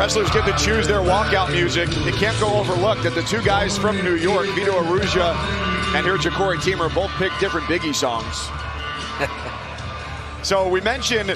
Wrestlers get to choose their walkout music. It can't go overlooked that the two guys from New York, Vito Arujau and here Jacori Teemer, both picked different Biggie songs. So we mentioned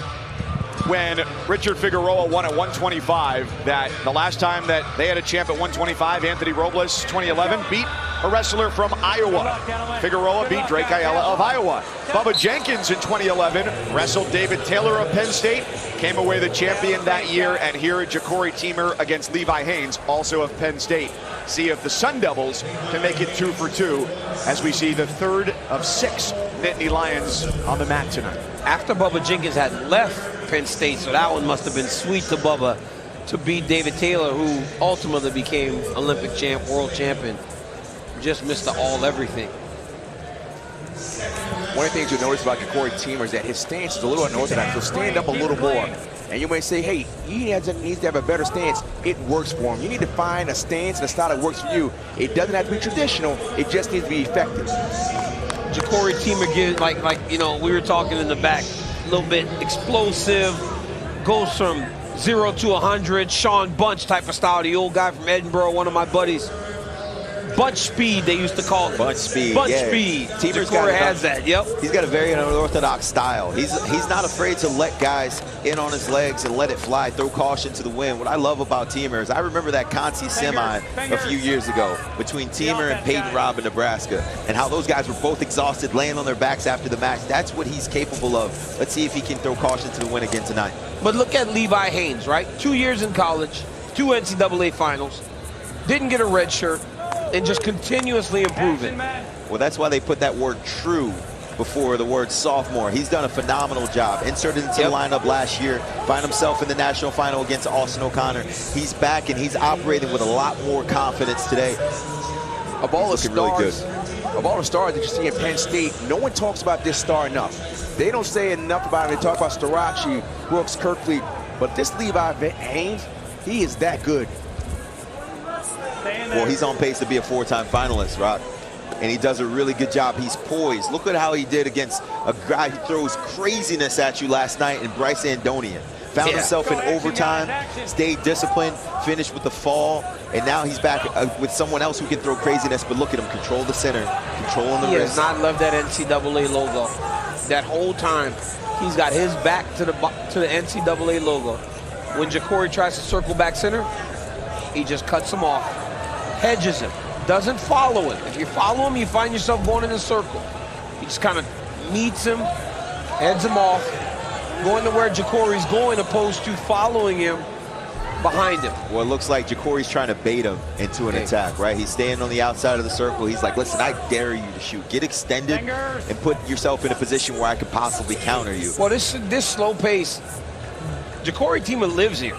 when Richard Figueroa won at 125 that the last time that they had a champ at 125, Anthony Robles, 2011, beat a wrestler from Iowa. Figueroa beat Drake Ayala of Iowa. Bubba Jenkins in 2011 wrestled David Taylor of Penn State, came away the champion that year, and here at Jacori Teemer against Levi Haines, also of Penn State. See if the Sun Devils can make it 2 for 2 as we see the third of 6 Nittany Lions on the mat tonight. After Bubba Jenkins had left Penn State, so that one must have been sweet to Bubba to beat David Taylor, who ultimately became Olympic champ, world champion. Just missed the all everything. One of the things you'll notice about Jacori Teemer is that his stance is a little unorthodox. He'll stand up a little more. And you may say, hey, he needs to have a better stance. It works for him. You need to find a stance and a style that works for you. It doesn't have to be traditional. It just needs to be effective. Jacori Teemer gives, like you know, we were talking in the back, a little bit explosive, goes from 0 to 100, Sean Bunch type of style, the old guy from Edinburgh, one of my buddies. Bunch speed, they used to call it. Bunch speed. Bunch yeah. speed. Teemer has that. Yep. He's got a very unorthodox style. He's not afraid to let guys in on his legs and let it fly, throw caution to the wind. What I love about Teemer is I remember that Conti semi a few years ago between Teemer and Peyton Robb in Nebraska, and how those guys were both exhausted, laying on their backs after the match. That's what he's capable of. Let's see if he can throw caution to the wind again tonight. But look at Levi Haines, right? 2 years in college, 2 NCAA finals, didn't get a red shirt, and just continuously improving. Well, that's why they put that word true before the word sophomore. He's done a phenomenal job. Inserted into the lineup last year, find himself in the national final against Austin O'Connor. He's back and he's operating with a lot more confidence today. Of all the stars, that you see in Penn State, no one talks about this star enough. They don't say enough about it. They talk about Starachi, Brooks, Kirkley, but this Levi Haines, he is that good. Well, he's on pace to be a 4-time finalist, Rock. And he does a really good job. He's poised. Look at how he did against a guy who throws craziness at you last night in Bryce Andonian. Found himself in overtime, stayed disciplined, finished with the fall, and now he's back with someone else who can throw craziness, but look at him, control the center, controlling the wrist. He has not loved that NCAA logo. That whole time, he's got his back to the NCAA logo. When Jacori tries to circle back center, he just cuts him off, hedges him, doesn't follow him. If you follow him, you find yourself going in a circle. He just kind of meets him, heads him off, going to where Jacori's going, opposed to following him behind him. Well, it looks like Jacori's trying to bait him into an attack, right? He's standing on the outside of the circle. He's like, listen, I dare you to shoot. Get extended and put yourself in a position where I could possibly counter you. Well, this slow pace, Jacori Teemer lives here.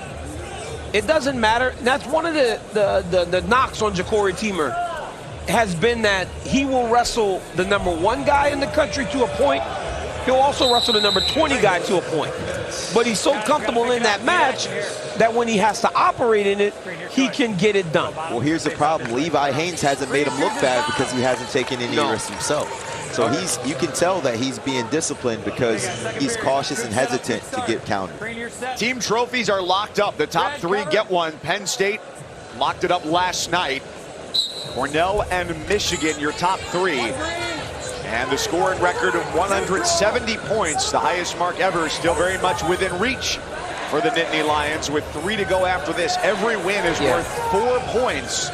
It doesn't matter. That's one of the knocks on Jacori Teemer has been that he will wrestle the #1 guy in the country to a point. He'll also wrestle the #20 guy to a point. But he's so comfortable in that match that when he has to operate in it, he can get it done. Well, here's the problem. Levi Haines hasn't made him look bad because he hasn't taken any risks himself. So you can tell that he's being disciplined because he's cautious and hesitant to get countered. Team trophies are locked up. The top 3 get one. Penn State locked it up last night. Cornell and Michigan, your top 3. And the scoring record of 170 points, the highest mark ever, still very much within reach for the Nittany Lions with 3 to go after this. Every win is worth 4 points,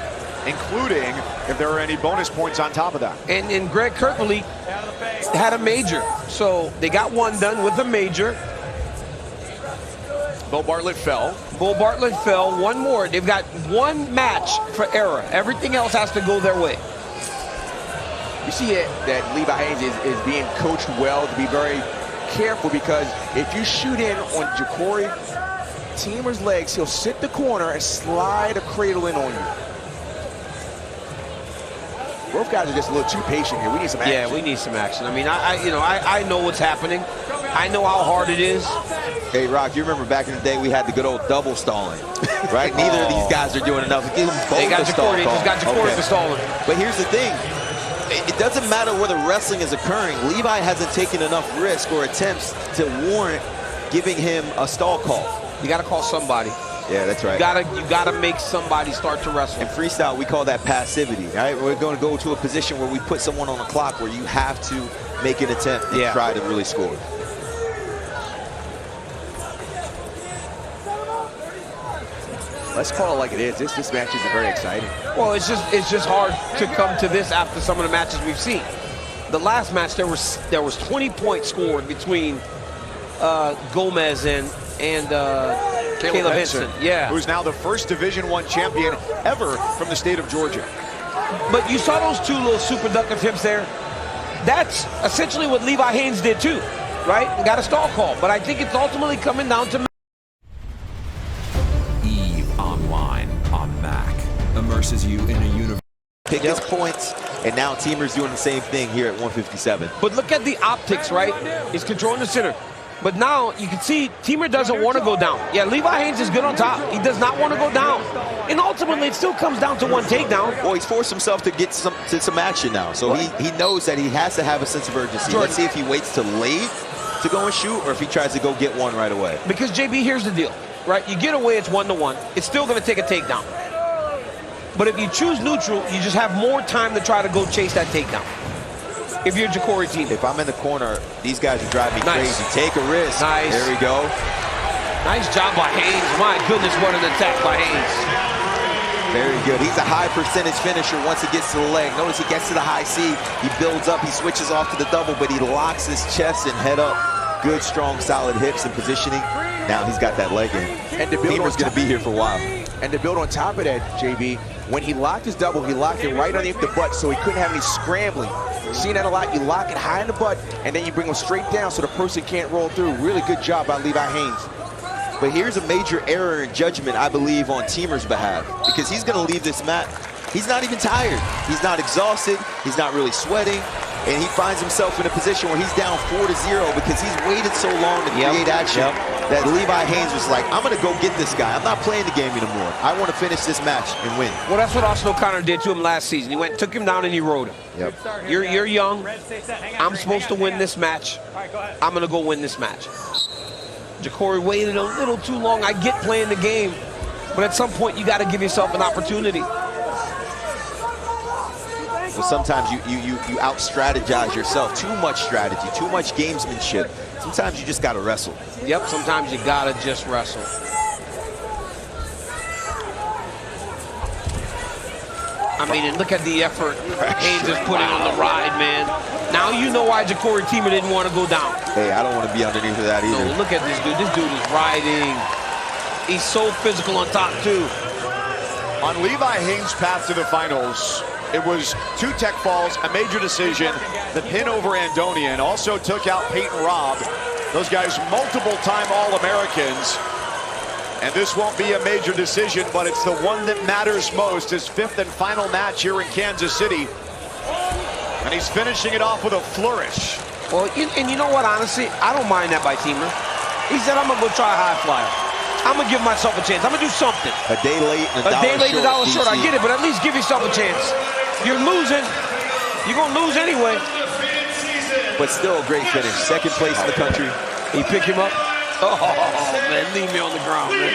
including if there are any bonus points on top of that. And Greg Kirkley had a major, so they got 1 done with a major. Bo Bartlett fell. Bo Bartlett fell. 1 more. They've got 1 match for error. Everything else has to go their way. You see that Levi Haines is being coached well to be very careful, because if you shoot in on Jacori Teemer's legs, he'll sit the corner and slide a cradle in on you. Both guys are just a little too patient here. We need some action. Yeah, we need some action. I mean, I know what's happening. I know how hard it is. Hey, Rock, you remember back in the day we had the good old double stalling, right? Neither of these guys are doing enough. Give them both They got the stall Jacori. Just got Jacori for stalling. But here's the thing. It doesn't matter whether wrestling is occurring. Levi hasn't taken enough risk or attempts to warrant giving him a stall call. You got to call somebody. Yeah, that's right. You gotta make somebody start to wrestle. In freestyle, we call that passivity, right? We're going to go to a position where we put someone on the clock where you have to make an attempt and try to really score. Let's call it like it is. This match is very exciting. Well, it's just hard to come to this after some of the matches we've seen. The last match, there was 20 points scored between Gomez and Caleb Henson. Yeah. Who's now the first Division I champion ever from the state of Georgia. But you saw those two little super ductive hips there. That's essentially what Levi Haines did too, right? Got a stall call. But I think it's ultimately coming down to Online on Mac immerses you in a universe. Pick his points, and now Teemer's doing the same thing here at 157. But look at the optics, right? He's controlling the center. But now you can see Teemer doesn't want to go down. Yeah, Levi Haines is good on top. He does not want to go down. And ultimately, it still comes down to one takedown. Well, he's forced himself to get some action now. So he knows that he has to have a sense of urgency. Jordan. Let's see if he waits till late to go and shoot or if he tries to go get one right away. Because, JB, here's the deal, right? You get away, it's 1-1. It's still going to take a takedown. But if you choose neutral, you just have more time to try to go chase that takedown. If you're Jacori team. If I'm in the corner, these guys would drive me crazy. Take a risk. Nice. There we go. Nice job by Haines. My goodness, what an attack by Haines. Very good. He's a high percentage finisher once he gets to the leg. Notice he gets to the high C. He builds up. He switches off to the double, but he locks his chest and head up. Good, strong, solid hips and positioning. Now he's got that leg in. And to build Teemer's going to be here for a while. And to build on top of that, JB, when he locked his double, he locked it right underneath the butt so he couldn't have any scrambling. Seen that a lot. You lock it high in the butt, and then you bring him straight down so the person can't roll through. Really good job by Levi Haines. But here's a major error in judgment, I believe, on Teemer's behalf, because he's going to leave this mat. He's not even tired. He's not exhausted. He's not really sweating. And he finds himself in a position where he's down 4-0 because he's waited so long to create action that Levi Haines was like, I'm going to go get this guy. I'm not playing the game anymore. I want to finish this match and win. Well, that's what Austin O'Connor did to him last season. He went, took him down, and he rode him. Yep. You're young. I'm supposed to win this match. I'm going to go win this match. Jacori waited a little too long. I get playing the game, but at some point, you got to give yourself an opportunity. Well, sometimes you out-strategize yourself. Too much strategy, too much gamesmanship. Sometimes you just got to wrestle. Yep, sometimes you got to just wrestle. I mean, and look at the effort Haines is putting on the ride, man. Now you know why Jacori Teemer didn't want to go down. Hey, I don't want to be underneath of that either. No, look at this dude. This dude is riding. He's so physical on top, too. On Levi Haines' path to the finals, it was 2 tech falls, a major decision, the pin over Andonian, also took out Peyton Robb. Those guys multiple-time All-Americans. And this won't be a major decision, but it's the one that matters most, his 5th and final match here in Kansas City. And he's finishing it off with a flourish. Well, and you know what, honestly, I don't mind that by Teemer. He said, I'm going to go try a high flyer. I'm going to give myself a chance. I'm going to do something. A day late and a dollar short. I get it, but at least give yourself a chance. You're losing. You're going to lose anyway. But still a great finish. 2nd place in the country. He pick him up. Oh, man, leave me on the ground, man.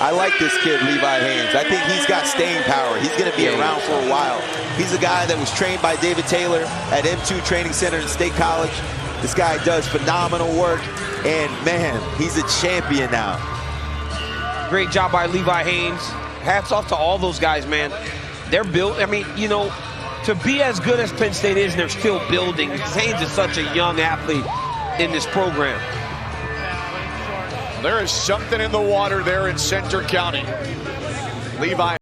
I like this kid, Levi Haines. I think he's got staying power. He's going to be around for a while. He's a guy that was trained by David Taylor at M2 Training Center in State College. This guy does phenomenal work. And, man, he's a champion now. Great job by Levi Haines. Hats off to all those guys, man. They're built. I mean, you know, to be as good as Penn State is, and they're still building. Haines is such a young athlete in this program. There is something in the water there in Centre County. Levi